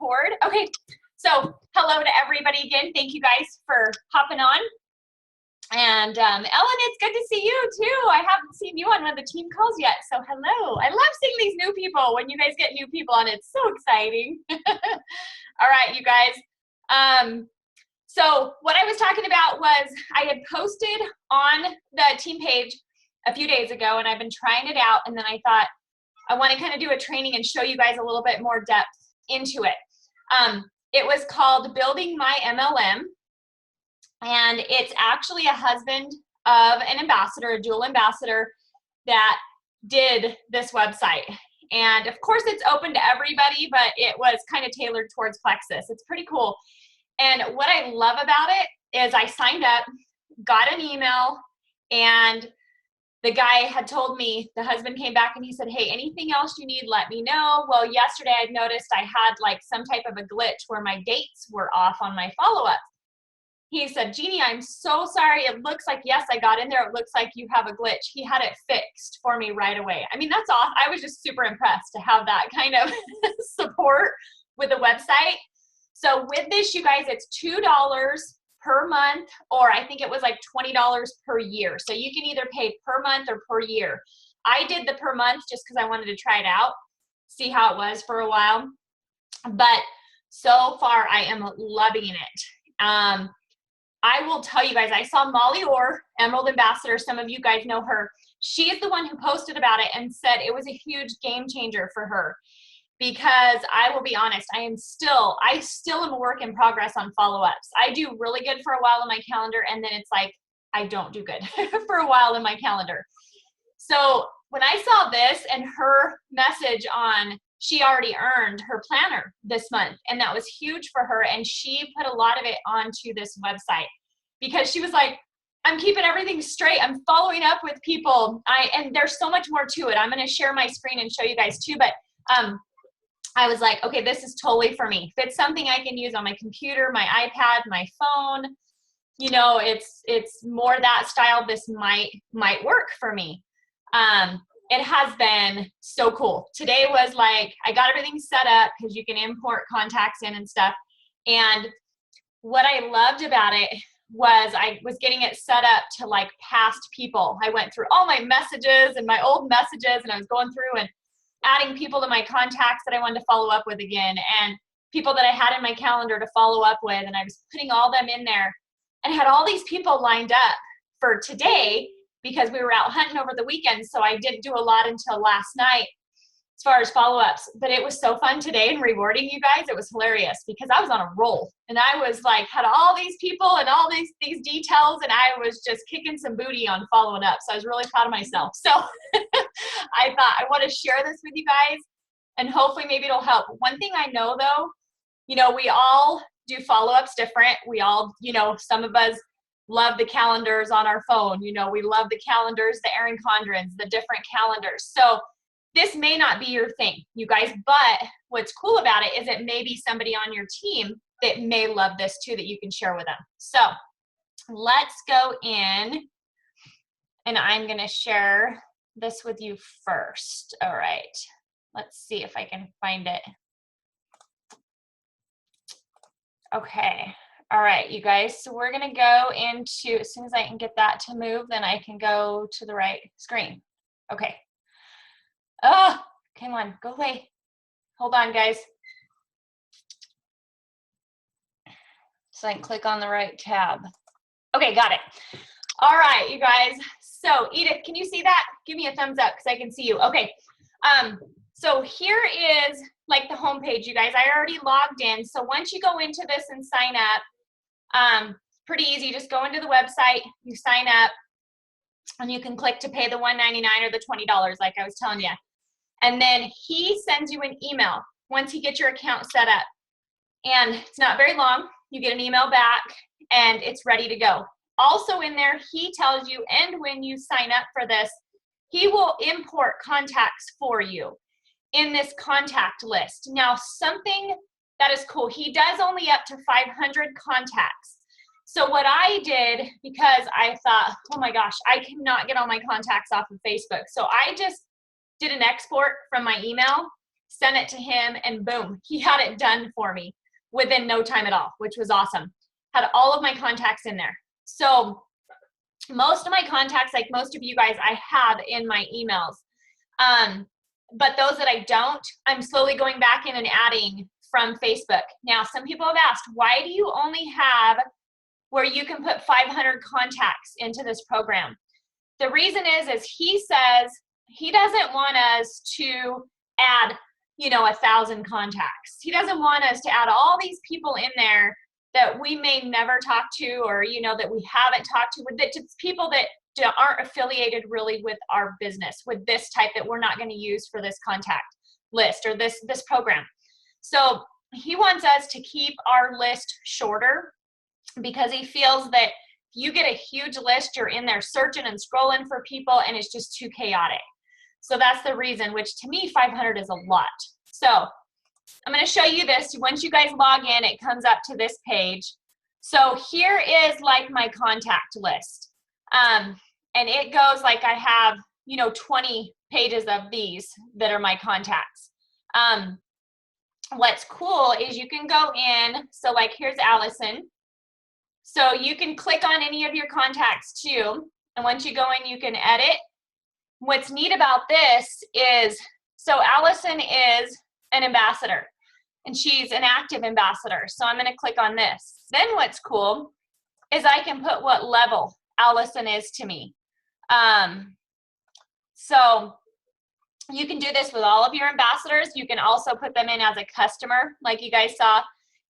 record. Okay, so hello to everybody again. Thank you guys for hopping on. And Ellen, it's good to see you too. I haven't seen you on one of the team calls yet, so hello. I love seeing these new people. When you guys get new people on, it's so exciting. All right, you guys. So what I was talking about was I had posted on the team page a few days ago, and I've been trying it out, and then I thought I want to kind of do a training and show you guys a little bit more depth into it. It was called Building My MLM, and it's actually a husband of an ambassador, a dual ambassador, that did this website. And of course it's open to everybody, but it was kind of tailored towards Plexus. It's pretty cool. And what I love about it is I signed up, got an email, and the guy had told me, the husband came back and he said, hey, anything else you need, let me know. Well, yesterday I'd noticed I had like some type of a glitch where my dates were off on my follow-up. He said, Jeannie, I'm so sorry. It looks like, yes, I got in there. It looks like you have a glitch. He had it fixed for me right away. I mean, that's awesome. I was just super impressed to have that kind of support with the website. So with this, you guys, it's $2 per month, or I think it was like $20 per year. So you can either pay per month or per year. I did the per month just because I wanted to try it out, see how it was for a while. But so far, I am loving it. I will tell you guys, I saw Molly Orr, Emerald Ambassador. Some of you guys know her. She is the one who posted about it and said it was a huge game changer for her. Because I will be honest, I still am a work in progress on follow-ups. I do really good for a while in my calendar, and then it's like I don't do good for a while in my calendar. So when I saw this and her message on, she already earned her planner this month, and that was huge for her, and she put a lot of it onto this website because she was like, I'm keeping everything straight. I'm following up with people. And there's so much more to it. I'm going to share my screen and show you guys too, but I was like, okay, this is totally for me. If it's something I can use on my computer, my iPad, my phone, you know, it's more that style. This might work for me. It has been so cool. Today was like, I got everything set up because you can import contacts in and stuff. And what I loved about it was I was getting it set up to like past people. I went through all my messages and my old messages, and I was going through and adding people to my contacts that I wanted to follow up with again, and people that I had in my calendar to follow up with, and I was putting all them in there and had all these people lined up for today because we were out hunting over the weekend, so I didn't do a lot until last night as far as follow-ups. But it was so fun today and rewarding, you guys. It was hilarious because I was on a roll, and I was like, had all these people and all these details, and I was just kicking some booty on following up. So I was really proud of myself. So I thought I want to share this with you guys, and hopefully maybe it'll help. One thing I know though, you know, we all do follow-ups different. We all, you know, some of us love the calendars on our phone. You know, we love the calendars, the Erin Condrens, the different calendars. So this may not be your thing, you guys, but what's cool about it is it may be somebody on your team that may love this too, that you can share with them. So let's go in, and I'm going to share this with you first. All right, let's see if I can find it. Okay. All right, you guys, so we're going to go into, as soon as I can get that to move, then I can go to the right screen. Okay. Oh, come on, go away. Hold on, guys. So I can click on the right tab. Okay, got it. All right, you guys. So Edith, can you see that? Give me a thumbs up because I can see you. Okay. So here is like the home page, you guys. I already logged in. So once you go into this and sign up, pretty easy. Just go into the website, you sign up, and you can click to pay the $1.99 or the $20, like I was telling you. And then he sends you an email once he gets your account set up. And it's not very long. You get an email back, and it's ready to go. Also in there, he tells you, and when you sign up for this, he will import contacts for you in this contact list. Now, something that is cool, he does only up to 500 contacts. So what I did, because I thought, oh my gosh, I cannot get all my contacts off of Facebook. So I just did an export from my email sent it to him, and boom, he had it done for me within no time at all, which was awesome. Had all of my contacts in there. So most of my contacts, like most of you guys, I have in my emails. But those that I don't, I'm slowly going back in and adding from Facebook. Now, some people have asked, why do you only have where you can put 500 contacts into this program? The reason is he says he doesn't want us to add, 1,000 contacts. He doesn't want us to add all these people in there that we may never talk to, or, that we haven't talked to, that just people that aren't affiliated really with our business, with this type that we're not going to use for this contact list or this program. So he wants us to keep our list shorter, because he feels that you get a huge list, you're in there searching and scrolling for people, and it's just too chaotic. So that's the reason, which to me, 500 is a lot. So I'm going to show you this. Once you guys log in, it comes up to this page. So here is like my contact list. And it goes like I have, 20 pages of these that are my contacts. What's cool is you can go in. So like here's Allison. So you can click on any of your contacts too. And once you go in, you can edit. What's neat about this is, so Allison is an ambassador and she's an active ambassador. So I'm going to click on this. Then what's cool is I can put what level Allison is to me. So you can do this with all of your ambassadors. You can also put them in as a customer, like you guys saw,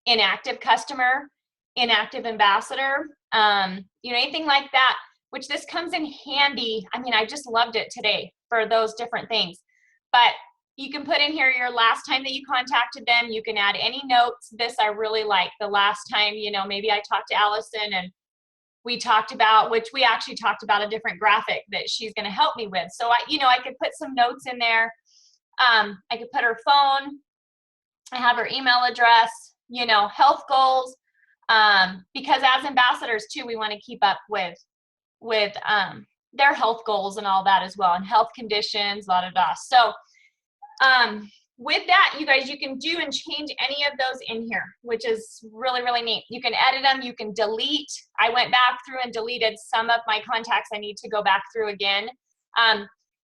inactive customer, inactive ambassador, anything like that, which this comes in handy. I mean, I just loved it today for those different things. But you can put in here your last time that you contacted them. You can add any notes. This I really like. The last time, maybe I talked to Allison and we talked about, which we actually talked about a different graphic that she's going to help me with. So I could put some notes in there. I could put her phone. I have her email address, health goals. Because as ambassadors too, we want to keep up with their health goals and all that as well, and health conditions, So with that, you guys, you can do and change any of those in here, which is really, really neat. You can edit them, you can delete. I went back through and deleted some of my contacts. I need to go back through again. And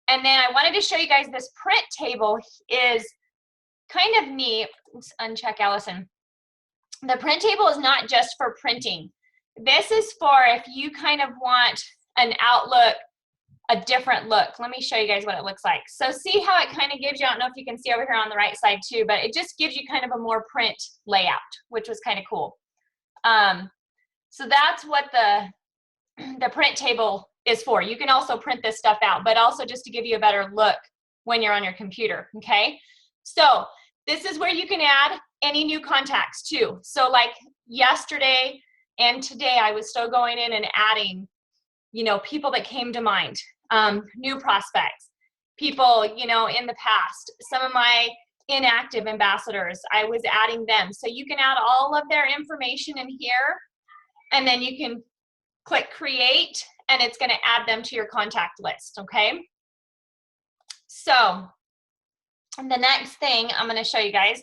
then I wanted to show you guys this print table is kind of neat. Let's uncheck Allison. The print table is not just for printing. This is for if you kind of want an Outlook, a different look. Let me show you guys what it looks like. So see how it kind of gives you, I don't know if you can see over here on the right side too, but it just gives you kind of a more print layout, which was kind of cool. So that's what the print table is for. You can also print this stuff out, but also just to give you a better look when you're on your computer, okay? So this is where you can add any new contacts too. So like yesterday and today, I was still going in and adding, people that came to mind, new prospects, people, in the past, some of my inactive ambassadors, I was adding them. So you can add all of their information in here, and then you can click create, and it's going to add them to your contact list, okay? So the next thing I'm going to show you guys,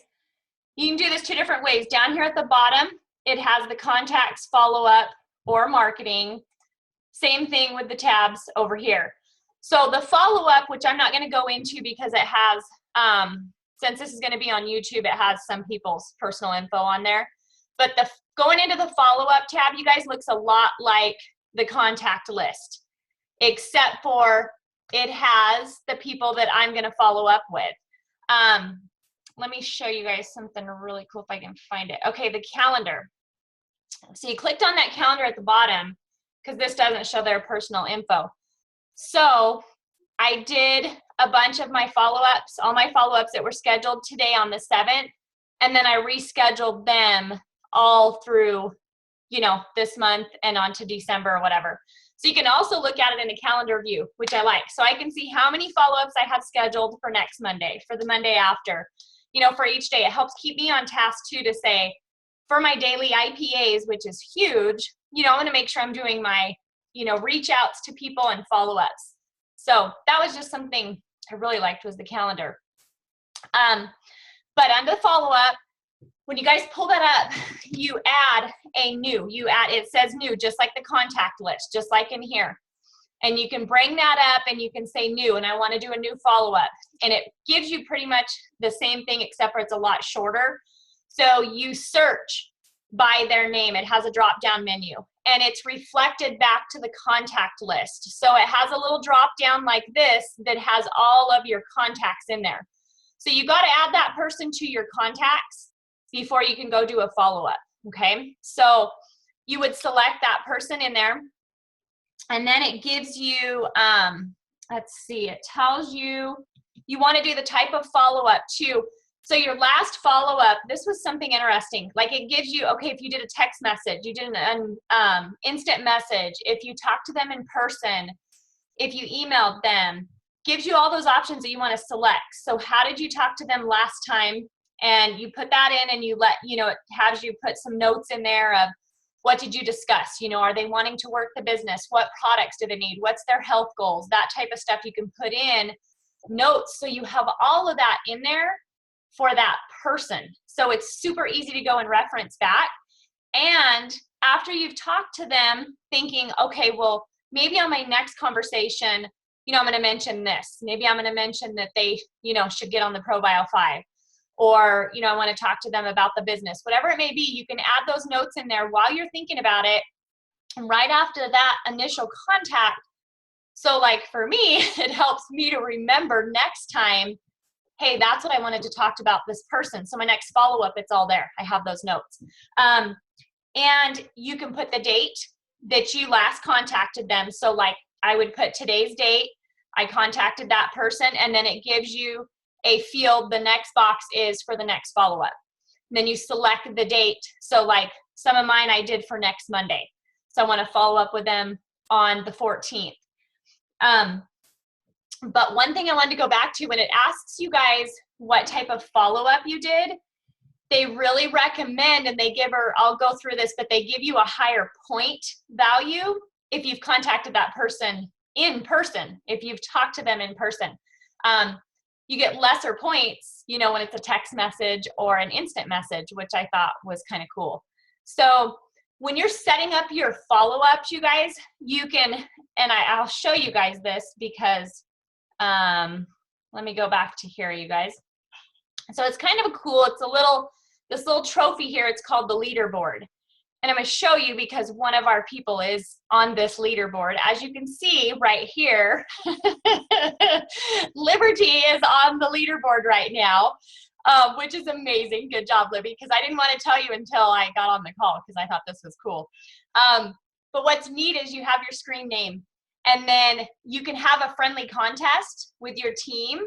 you can do this two different ways. Down here at the bottom, it has the contacts, follow-up, or marketing. Same thing with the tabs over here. So the follow-up, which I'm not going to go into because it has, since this is going to be on YouTube, it has some people's personal info on there. But going into the follow-up tab, you guys, looks a lot like the contact list, except for it has the people that I'm going to follow up with. Let me show you guys something really cool if I can find it. Okay, the calendar. So you clicked on that calendar at the bottom because this doesn't show their personal info. So I did a bunch of my follow-ups, all my follow-ups that were scheduled today on the 7th, and then I rescheduled them all through, this month and on to December or whatever. So you can also look at it in a calendar view, which I like. So I can see how many follow-ups I have scheduled for next Monday, for the Monday after, for each day. It helps keep me on task too, to say, for my daily IPAs, which is huge, I want to make sure I'm doing my, reach outs to people and follow-ups. So that was just something I really liked, was the calendar. But under follow-up, when you guys pull that up, you add a new, it says new, just like the contact list, just like in here. And you can bring that up and you can say new, and I want to do a new follow-up. And it gives you pretty much the same thing, except for it's a lot shorter. So you search by their name. It has a drop-down menu, and it's reflected back to the contact list. So it has a little drop-down like this that has all of your contacts in there. So you got to add that person to your contacts before you can go do a follow-up, okay? So you would select that person in there, and then it gives you, let's see, it tells you, you want to do the type of follow-up too. So your last follow-up, this was something interesting. Like it gives you, okay, if you did a text message, you did an instant message, if you talked to them in person, if you emailed them, gives you all those options that you want to select. So how did you talk to them last time? And you put that in, and you let, you know, it has you put some notes in there of what did you discuss? You know, are they wanting to work the business? What products do they need? What's their health goals? That type of stuff you can put in notes. So you have all of that in there for that person. So it's super easy to go and reference back. And after you've talked to them thinking, okay, well, maybe on my next conversation, you know, I'm going to mention this. Maybe I'm going to mention that they, you know, should get on the ProBio 5. Or, you know, I want to talk to them about the business. Whatever it may be, you can add those notes in there while you're thinking about it. And right after that initial contact, so like for me, it helps me to remember next time, hey, that's what I wanted to talk about this person. So my next follow-up, it's all there. I have those notes. And you can put the date that you last contacted them. So like I would put today's date, I contacted that person, and then it gives you a field, the next box is for the next follow-up. Then you select the date. So like some of mine I did for next Monday. So I want to follow up with them on the 14th. But one thing I wanted to go back to, when it asks you guys what type of follow-up you did, they really recommend, and they give her, I'll go through this, but they give you a higher point value if you've contacted that person in person, if you've talked to them in person. You get lesser points, you know, when it's a text message or an instant message, which I thought was kind of cool. So when you're setting up your follow-ups, you guys, you can, and I'll show you guys this because, let me go back to here, you guys. So it's kind of a cool, it's a little, this little trophy here, it's called the leaderboard. And I'm going to show you because one of our people is on this leaderboard. As you can see right here, Liberty is on the leaderboard right now, which is amazing. Good job, Libby, because I didn't want to tell you until I got on the call because I thought this was cool. But what's neat is you have your screen name, and then you can have a friendly contest with your team,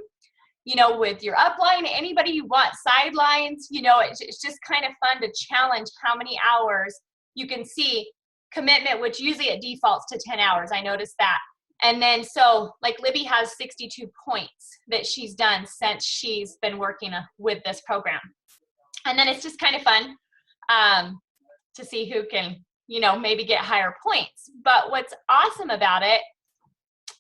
you know, with your upline, anybody you want, sidelines, you know, it's just kind of fun to challenge how many hours you can see commitment, which usually it defaults to 10 hours. I noticed that. And then, so like Libby has 62 points that she's done since she's been working with this program. And then it's just kind of fun to see who can, you know, maybe get higher points. But what's awesome about it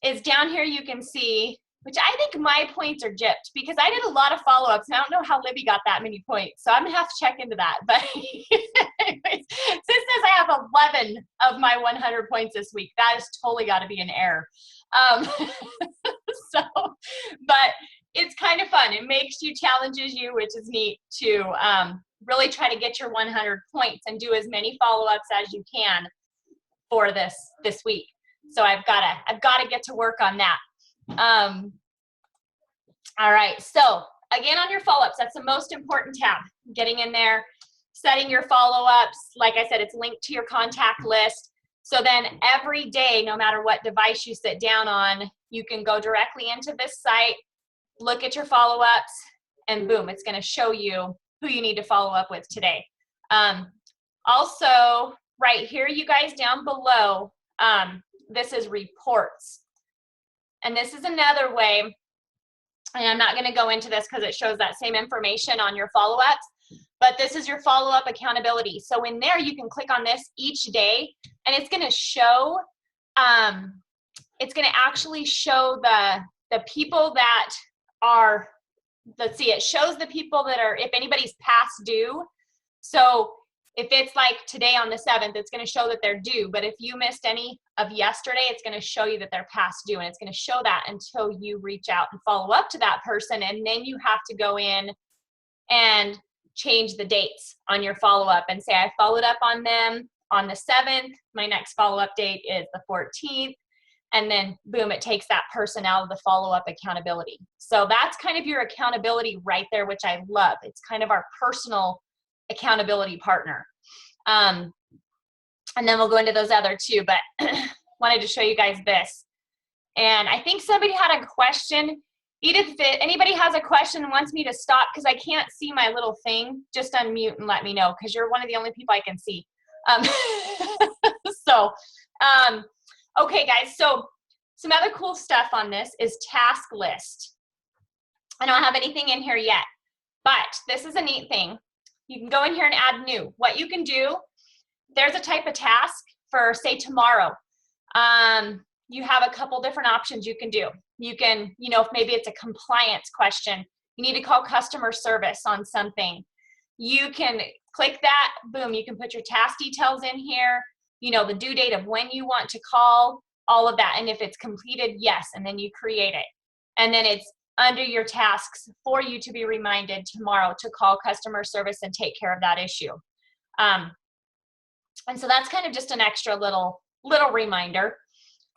is down here you can see, which I think my points are gypped because I did a lot of follow-ups and I don't know how Libby got that many points. So I'm gonna have to check into that. But anyways, this says I have 11 of my 100 points this week. That has totally got to be an error. So, but it's kind of fun. It challenges you, which is neat, to really try to get your 100 points and do as many follow-ups as you can for this week. So I've got to get to work on that. All right, so again, on your follow-ups, that's the most important tab, getting in there, setting your follow-ups. Like I said, it's linked to your contact list. So then every day, no matter what device you sit down on, you can go directly into this site, look at your follow-ups, and boom, it's going to show you who you need to follow up with today. Also, right here, you guys, down below, this is reports. And this is another way, and I'm not going to go into this because it shows that same information on your follow-ups, but this is your follow-up accountability. So in there, you can click on this each day, and it's going to show, it's going to actually show the people that are let's see, it shows the people that are, if anybody's past due. So if it's like today on the 7th, it's going to show that they're due. But if you missed any of yesterday, it's going to show you that they're past due. And it's going to show that until you reach out and follow up to that person. And then you have to go in and change the dates on your follow-up and say, I followed up on them on the 7th. My next follow-up date is the 14th. And then boom, it takes that person out of the follow-up accountability. So that's kind of your accountability right there, which I love. It's kind of our personal accountability partner. And then we'll go into those other two, but wanted to show you guys this. And I think somebody had a question. Edith, if anybody has a question and wants me to stop because I can't see my little thing, just unmute and let me know because you're one of the only people I can see. Okay, guys, so some other cool stuff on this is task list. I don't have anything in here yet, but this is a neat thing. You can go in here and add new. What you can do, there's a type of task for, say, tomorrow. You have a couple different options you can do. You can, you know, if maybe it's a compliance question, you need to call customer service on something. You can click that, boom, you can put your task details in here, you know, the due date of when you want to call, all of that. And if it's completed, yes, and then you create it. And then it's under your tasks for you to be reminded tomorrow to call customer service and take care of that issue. And so that's kind of just an extra little reminder.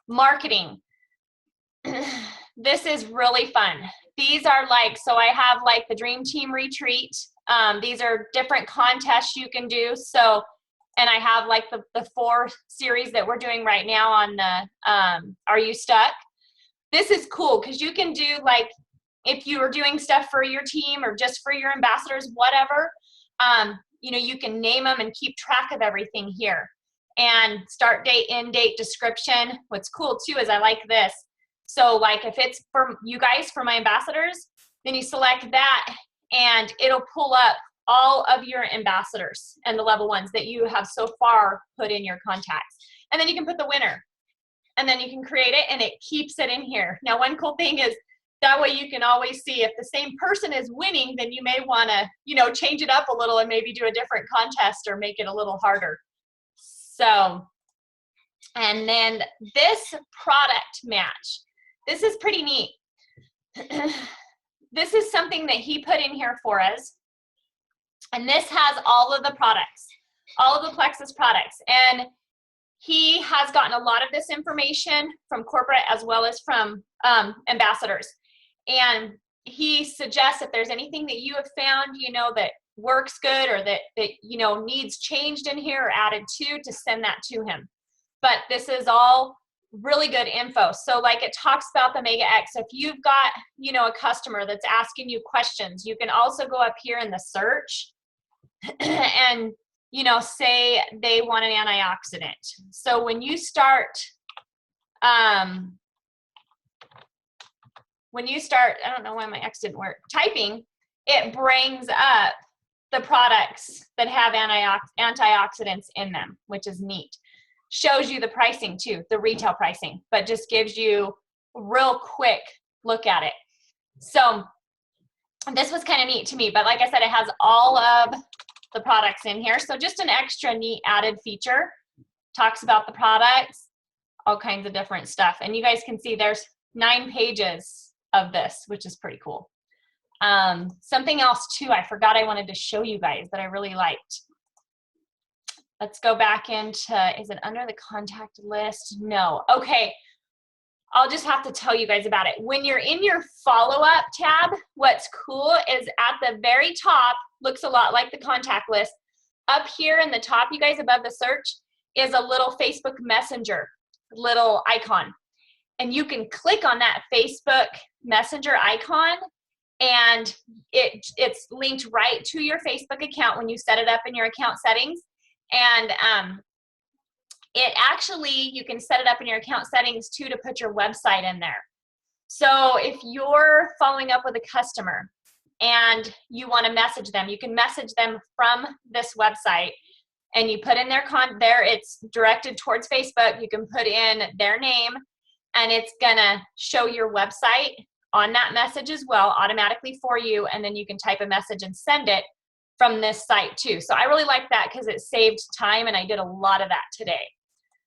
Marketing. This is really fun. These are like, so I have like the Dream Team Retreat. These are different contests you can do. So, and I have like the 4 series that we're doing right now on the Are You Stuck? This is cool because you can do like, if you are doing stuff for your team or just for your ambassadors, whatever, you know, you can name them and keep track of everything here. And start date, end date, description. What's cool too is I like this. So like if it's for you guys, for my ambassadors, then you select that and it'll pull up all of your ambassadors and the level 1s that you have so far put in your contacts. And then you can put the winner and then you can create it and it keeps it in here. Now, one cool thing is that way you can always see if the same person is winning, then you may want to, you know, change it up a little and maybe do a different contest or make it a little harder. So, and then this product match, this is pretty neat. This is something that he put in here for us. And this has all of the products, all of the Plexus products. And he has gotten a lot of this information from corporate as well as from ambassadors. And he suggests if there's anything that you have found, you know, that works good or that you know needs changed in here or added to send that to him. But this is all really good info. So like it talks about the Mega X. If you've got, you know, a customer that's asking you questions, you can also go up here in the search and, you know, say they want an antioxidant. So when you start, I don't know why my X didn't work, typing, it brings up the products that have antioxidants in them, which is neat. Shows you the pricing too, the retail pricing, but just gives you a real quick look at it. So this was kind of neat to me, but like I said, it has all of the products in here. So just an extra neat added feature. Talks about the products, all kinds of different stuff. And you guys can see there's 9 pages of this, which is pretty cool. Something else too, I forgot I wanted to show you guys that I really liked. Let's go back into, is it under the contact list? No. Okay. I'll just have to tell you guys about it. When you're in your follow-up tab, what's cool is at the very top, looks a lot like the contact list. Up here in the top, you guys, above the search, is a little Facebook Messenger little icon. And you can click on that Facebook Messenger icon and it's linked right to your Facebook account when you set it up in your account settings. And it actually, you can set it up in your account settings too to put your website in there. So if you're following up with a customer and you want to message them, you can message them from this website and you put in their it's directed towards Facebook. You can put in their name and it's gonna show your website on that message as well, automatically for you, and then you can type a message and send it from this site too. So I really like that because it saved time, and I did a lot of that today.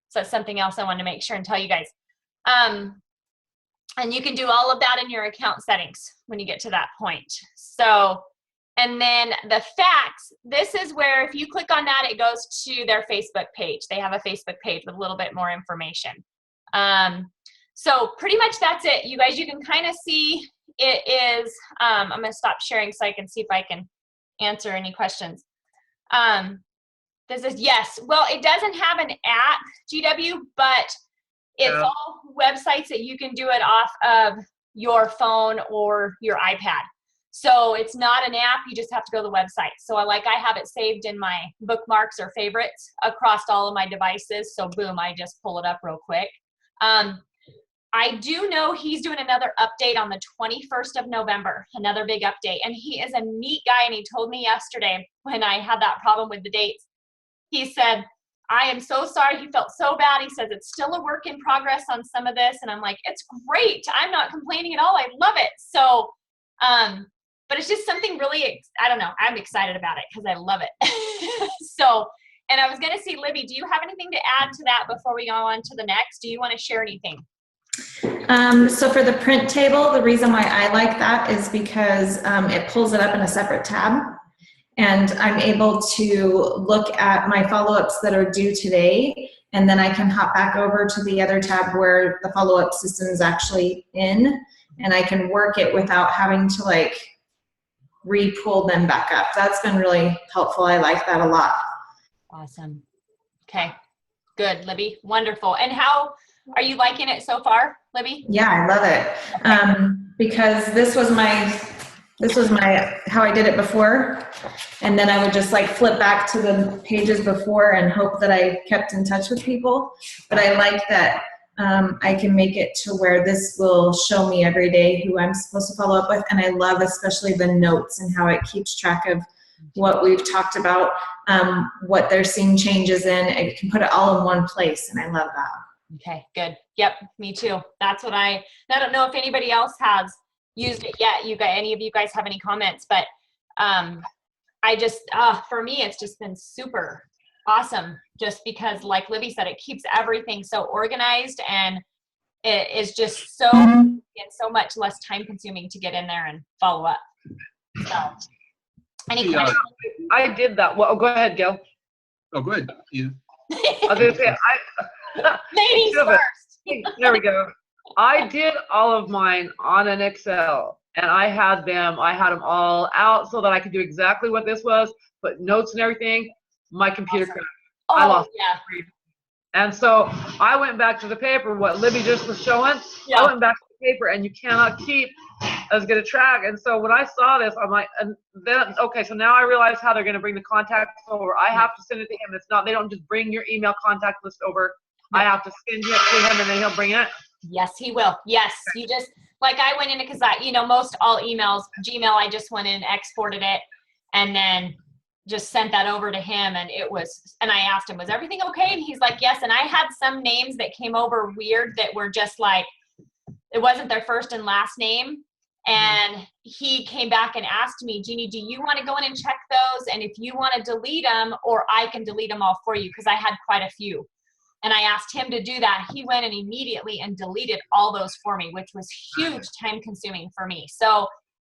So that's something else I wanted to make sure and tell you guys. And you can do all of that in your account settings when you get to that point. So, and then the facts, this is where if you click on that, it goes to their Facebook page. They have a Facebook page with a little bit more information. So pretty much that's it. You guys, you can kind of see it is, I'm going to stop sharing so I can see if I can answer any questions. This is, yes, well, it doesn't have an app, GW, but it's all websites that you can do it off of your phone or your iPad. So it's not an app, you just have to go to the website. So I have it saved in my bookmarks or favorites across all of my devices. So boom, I just pull it up real quick. I do know he's doing another update on the 21st of November, another big update. And he is a neat guy, and he told me yesterday when I had that problem with the dates, he said, I am so sorry. He felt so bad. He says it's still a work in progress on some of this. And I'm like, it's great. I'm not complaining at all. I love it. So, but it's just something really, I don't know. I'm excited about it because I love it. So, and I was going to see, Libby, do you have anything to add to that before we go on to the next? Do you want to share anything? So for the print table, the reason why I like that is because it pulls it up in a separate tab. And I'm able to look at my follow-ups that are due today, and then I can hop back over to the other tab where the follow-up system is actually in, and I can work it without having to like re-pull them back up. That's been really helpful. I like that a lot. Awesome. Okay, good, Libby. Wonderful. And how are you liking it so far, Libby? Yeah, I love it. Because this was my how I did it before, and then I would just like flip back to the pages before and hope that I kept in touch with people. But I like that I can make it to where this will show me every day who I'm supposed to follow up with, and I love especially the notes and how it keeps track of what we've talked about, what they're seeing changes in. It can put it all in one place, and I love that. Okay, good. Yep, me too. That's what I don't know if anybody else has used it yet. You guys, any of you guys have any comments? But I just, for me, it's just been super awesome just because, like Libby said, it keeps everything so organized, and it is just so, and so much less time consuming to get in there and follow up. So, any questions? I did that. Well, go ahead, Gail. Oh, go ahead. Yeah. I was gonna say, Ladies first. There we go. I did all of mine on an Excel, and I had them all out so that I could do exactly what this was, put notes and everything. My computer crashed. Oh, I lost yeah. And so I went back to the paper, what Libby just was showing. Yeah. I went back to the paper, and you cannot keep as good a track. And so when I saw this, I'm like, and then, okay, so now I realize how they're going to bring the contacts over. I have to send it to him. It's not, they don't just bring your email contact list over. Yeah. I have to send it to him, and then he'll bring it. Yes, he will. Yes, you just, like I went in, because most all emails, Gmail, I just went in, exported it, and then just sent that over to him, and and I asked him, was everything okay? And he's like, yes. And I had some names that came over weird that were just like, it wasn't their first and last name. And he came back and asked me, Jeannie, do you want to go in and check those? And if you want to delete them, or I can delete them all for you, because I had quite a few. And I asked him to do that. He went in immediately and deleted all those for me, which was huge time consuming for me. So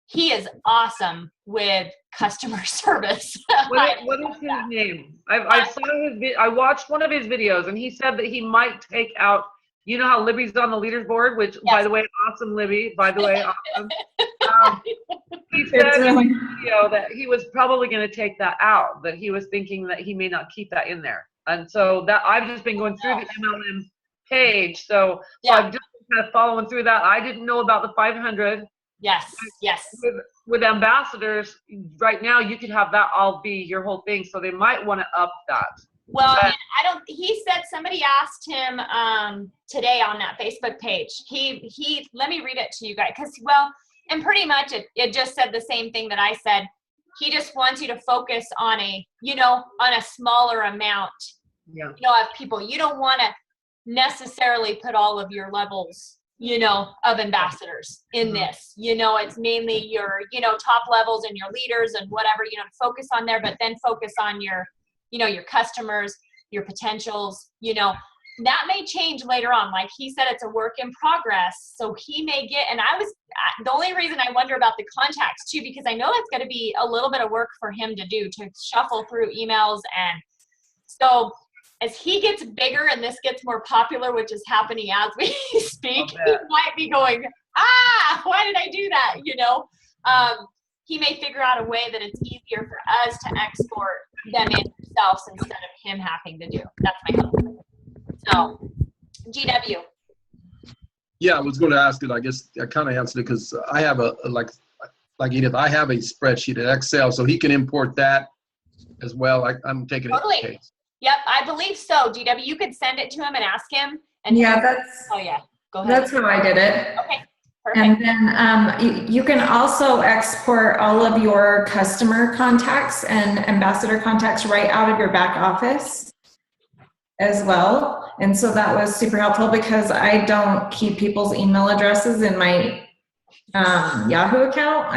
he is awesome with customer service. What is his name? I watched one of his videos, and he said that he might take out, you know how Libby's on the leaderboard, which, yes. By the way, awesome, Libby. By the way, awesome. He said in the video that he was probably going to take that out, that he was thinking that he may not keep that in there. And so that I've just been going through the MLM page. So I've just been kind of following through that. I didn't know about the 500. Yes, yes. With ambassadors, right now you could have that all be your whole thing. So they might want to up that. Well, he said, somebody asked him today on that Facebook page. He let me read it to you guys, and pretty much it just said the same thing that I said. He just wants you to focus on a smaller amount, of people. You don't want to necessarily put all of your levels, of ambassadors in this. It's mainly your, top levels and your leaders and whatever, focus on there, but then focus on your, your customers, your potentials, that may change later on. Like he said, it's a work in progress. So he may get, and the only reason I wonder about the contacts too, because I know that's going to be a little bit of work for him to do, to shuffle through emails. And so as he gets bigger and this gets more popular, which is happening as we speak, he might be going, why did I do that? He may figure out a way that it's easier for us to export them in themselves instead of him having to do. That's my hope. So, GW. Yeah, I was going to ask it. I guess I kind of answered it because I have like Edith, I have a spreadsheet at Excel, so he can import that as well. I'm taking it. Totally. Okay. Yep, I believe so. GW, you could send it to him and ask him. And Yeah, that's. Oh yeah, go ahead. That's how I did it. Okay. Perfect. And then you can also export all of your customer contacts and ambassador contacts right out of your back office as well. And so that was super helpful because I don't keep people's email addresses in my Yahoo account.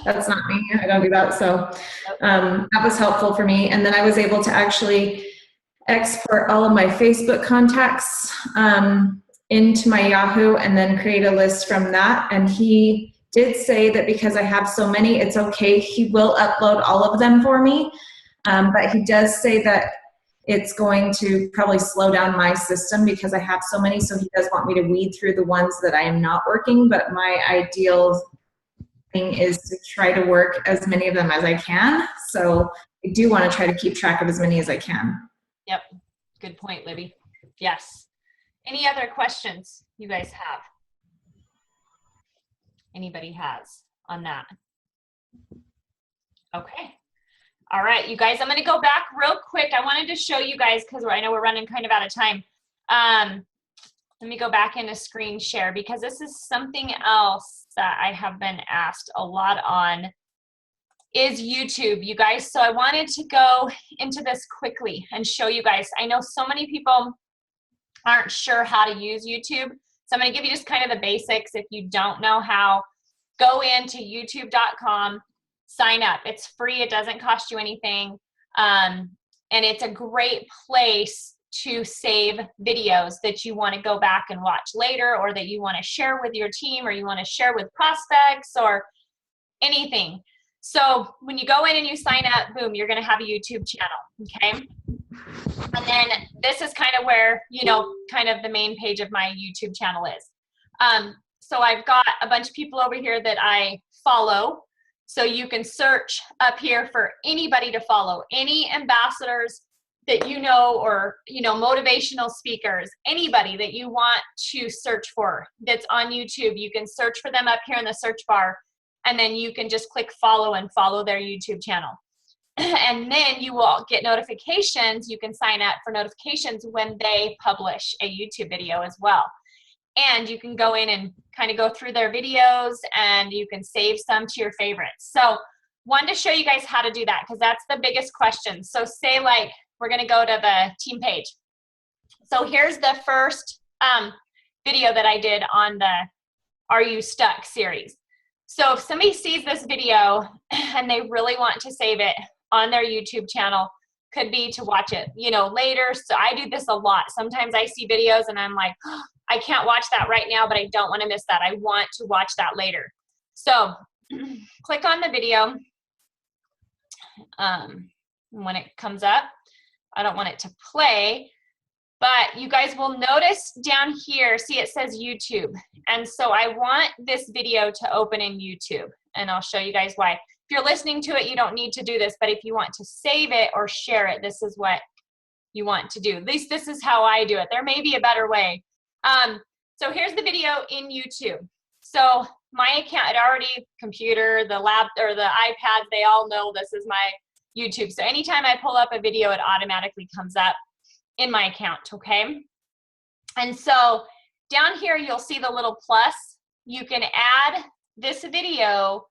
That's not me. I don't do that. So that was helpful for me. And then I was able to actually export all of my Facebook contacts into my Yahoo and then create a list from that. And he did say that because I have so many, it's okay. He will upload all of them for me. But he does say that it's going to probably slow down my system because I have so many. So he does want me to weed through the ones that I am not working. But my ideal thing is to try to work as many of them as I can. So I do want to try to keep track of as many as I can. Yep. Good point, Libby. Yes. Any other questions you guys have? Anybody has on that? Okay. All right, you guys, I'm going to go back real quick. I wanted to show you guys because I know we're running kind of out of time. Let me go back into screen share because this is something else that I have been asked a lot on is YouTube, you guys. So I wanted to go into this quickly and show you guys. I know so many people aren't sure how to use YouTube. So I'm going to give you just kind of the basics. If you don't know how, go into youtube.com, sign up. It's free. It doesn't cost you anything. And it's a great place to save videos that you want to go back and watch later, or that you want to share with your team, or you want to share with prospects or anything. So when you go in and you sign up, boom, you're going to have a YouTube channel. Okay. And then this is kind of where, kind of the main page of my YouTube channel is. So I've got a bunch of people over here that I follow. So you can search up here for anybody to follow, any ambassadors that or, motivational speakers, anybody that you want to search for that's on YouTube. You can search for them up here in the search bar, and then you can just click follow and follow their YouTube channel. And then you will get notifications. You can sign up for notifications when they publish a YouTube video as well. And you can go in and kind of go through their videos, and you can save some to your favorites. So wanted to show you guys how to do that because that's the biggest question. So say like we're going to go to the team page. So here's the first video that I did on the Are You Stuck series. So if somebody sees this video and they really want to save it on their YouTube channel, could be to watch it, later. So I do this a lot. Sometimes I see videos and I'm like, oh, I can't watch that right now, but I don't want to miss that. I want to watch that later. So click on the video. When it comes up, I don't want it to play, but you guys will notice down here, see it says YouTube. And so I want this video to open in YouTube, and I'll show you guys why. If you're listening to it, you don't need to do this, but if you want to save it or share it, this is what you want to do. At least this is how I do it. There may be a better way. So here's the video in YouTube. So my account, computer, the lap or the iPad, they all know this is my YouTube. So anytime I pull up a video, it automatically comes up in my account, okay? And so down here, you'll see the little plus. You can add this video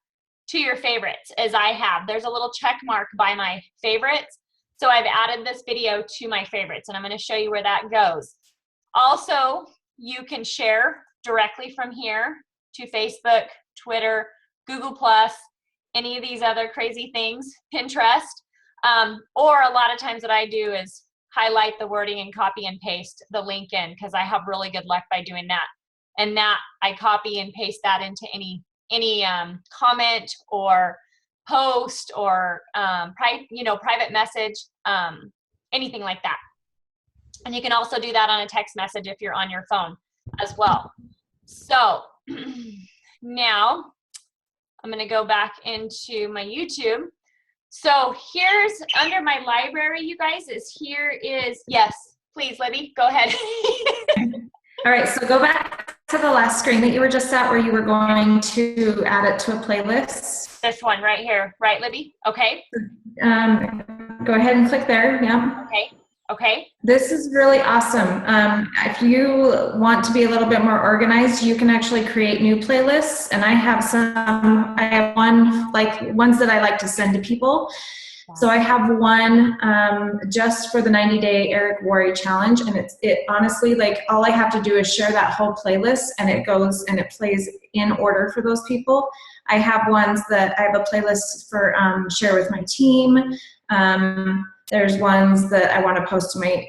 to your favorites, as I have. There's a little check mark by my favorites. So I've added this video to my favorites, and I'm going to show you where that goes. Also, you can share directly from here to Facebook, Twitter, Google+, any of these other crazy things, Pinterest. Or a lot of times what I do is highlight the wording and copy and paste the link in, because I have really good luck by doing that. And that I copy and paste that into any comment or post or private message, anything like that. And you can also do that on a text message if you're on your phone as well. So now I'm going to go back into my YouTube. So here's under my library, you guys, yes, please, Libby, go ahead. All right, so go back to the last screen that you were just at where you were going to add it to a playlist. This one right here, right, Libby? Okay. Go ahead and click there, yeah. Okay. This is really awesome. If you want to be a little bit more organized, you can actually create new playlists. And I have ones that I like to send to people. So I have one just for the 90-day Eric Worre challenge, and it honestly, like, all I have to do is share that whole playlist, and it goes and it plays in order for those people. I have ones that I have a playlist for share with my team. There's ones that I want to post to my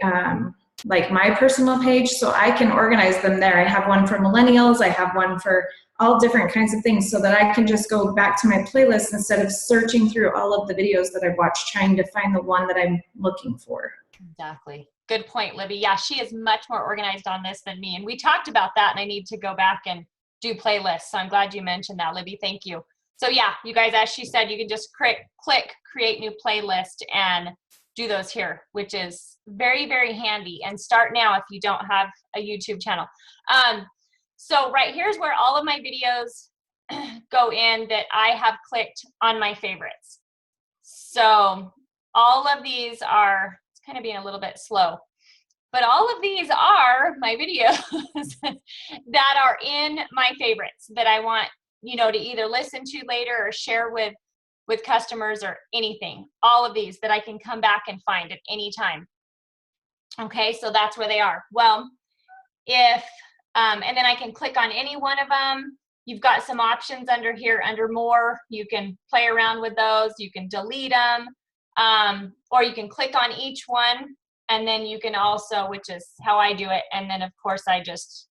my personal page, so I can organize them there. I have one for millennials. I have one for all different kinds of things, so that I can just go back to my playlist instead of searching through all of the videos that I've watched, trying to find the one that I'm looking for. Exactly. Good point, Libby. Yeah, she is much more organized on this than me. And we talked about that, and I need to go back and do playlists. So I'm glad you mentioned that, Libby. Thank you. So yeah, you guys, as she said, you can just click create new playlist and do those here, which is very, very handy. And start now if you don't have a YouTube channel. So right here's where all of my videos go in that I have clicked on my favorites. So all of these are, it's kind of being a little bit slow, but all of these are my videos that are in my favorites that I want, to either listen to later or share with customers or anything. All of these that I can come back and find at any time. Okay, so that's where they are. Well, and then I can click on any one of them. You've got some options under here, under more. You can play around with those. You can delete them, or you can click on each one, and then you can also, which is how I do it, and then of course I just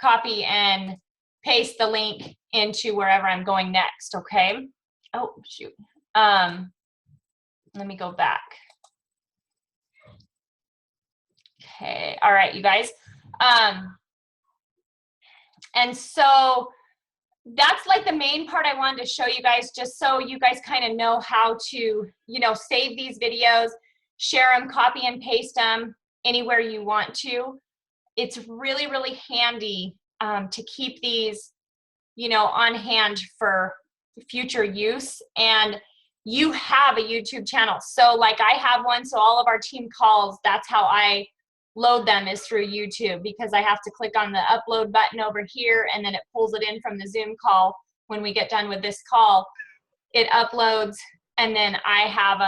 copy and paste the link into wherever I'm going next, okay? Oh, shoot. Let me go back. Okay, all right, you guys. And so that's like the main part I wanted to show you guys, just so you guys kind of know how to, save these videos, share them, copy and paste them anywhere you want to. It's really, really handy to keep these, on hand for future use. And you have a YouTube channel. So like I have one, so all of our team calls, that's how I load them, is through YouTube, because I have to click on the upload button over here, and then it pulls it in from the Zoom call. When we get done with this call, it uploads, and then I have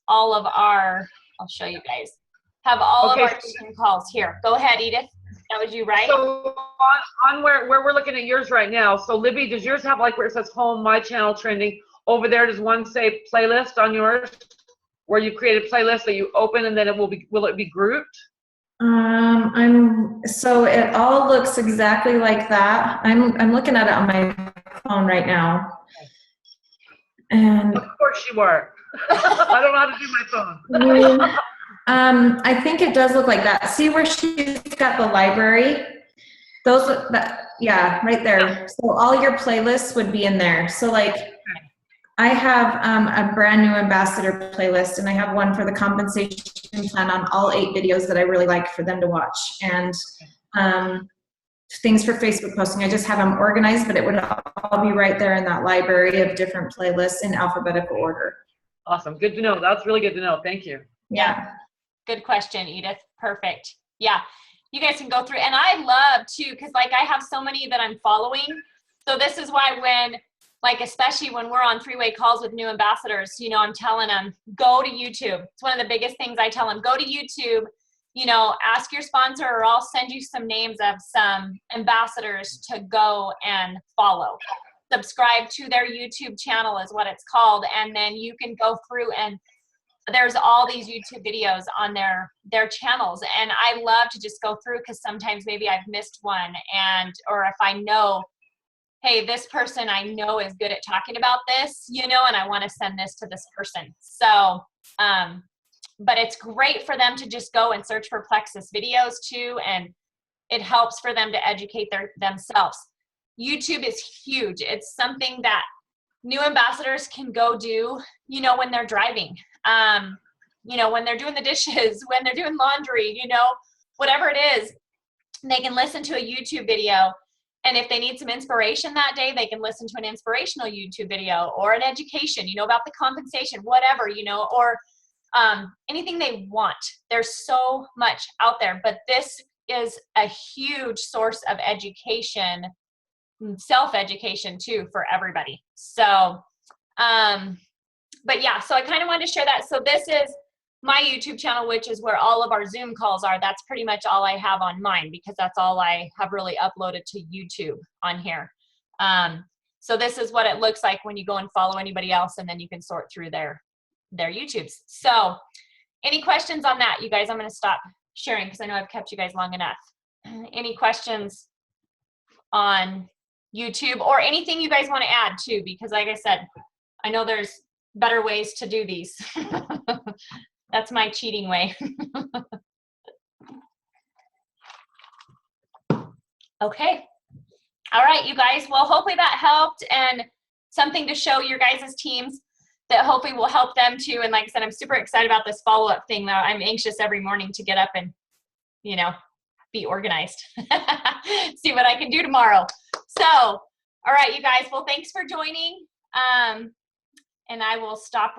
all of our, I'll show you guys, have all of our team calls here. Go ahead, Edith. That was you, right? So on where we're looking at yours right now, so Libby, does yours have like where it says home, my channel trending? Over there, does one say playlist on yours, where you create a playlist that you open, and then will it be grouped? So it all looks exactly like that. I'm looking at it on my phone right now. And of course you are. I don't know how to do my phone. I think it does look like that. See where she's got the library? Those look yeah, right there. So all your playlists would be in there. So like I have a brand new ambassador playlist, and I have one for the compensation plan on all 8 videos that I really like for them to watch, and things for Facebook posting. I just have them organized, but it would all be right there in that library of different playlists in alphabetical order. Awesome. Good to know. That's really good to know. Thank you. Yeah. Good question, Edith. Perfect. Yeah. You guys can go through, and I love too, because like I have so many that I'm following. So this is why when, like, especially when we're on 3-way calls with new ambassadors, I'm telling them, go to YouTube. It's one of the biggest things I tell them. Go to YouTube, you know, ask your sponsor, or I'll send you some names of some ambassadors to go and follow. Subscribe to their YouTube channel is what it's called. And then you can go through, and there's all these YouTube videos on their channels. And I love to just go through, because sometimes maybe I've missed one, or if I know, hey, this person I know is good at talking about this, you know, and I want to send this to this person. So, but it's great for them to just go and search for Plexus videos too, and it helps for them to educate themselves. YouTube is huge. It's something that new ambassadors can go do, you know, when they're driving, you know, when they're doing the dishes, when they're doing laundry, you know, whatever it is, they can listen to a YouTube video. And if they need some inspiration that day, they can listen to an inspirational YouTube video, or an education, you know, about the compensation, whatever, you know, or anything they want. There's so much out there, but this is a huge source of education, self-education too, for everybody. So, but yeah, so I kind of wanted to share that. So this is my YouTube channel, which is where all of our Zoom calls are. That's pretty much all I have on mine, because that's all I have really uploaded to YouTube on here. So this is what it looks like when you go and follow anybody else, and then you can sort through their YouTubes. So any questions on that, you guys? I'm going to stop sharing because I know I've kept you guys long enough. Any questions on YouTube, or anything you guys want to add too? Because like I said, I know there's better ways to do these. That's my cheating way. Okay. All right, you guys. Well, hopefully that helped, and something to show your guys' teams that hopefully will help them too. And like I said, I'm super excited about this follow-up thing, though. I'm anxious every morning to get up and, you know, be organized. See what I can do tomorrow. So, all right, you guys. Well, thanks for joining. And I will stop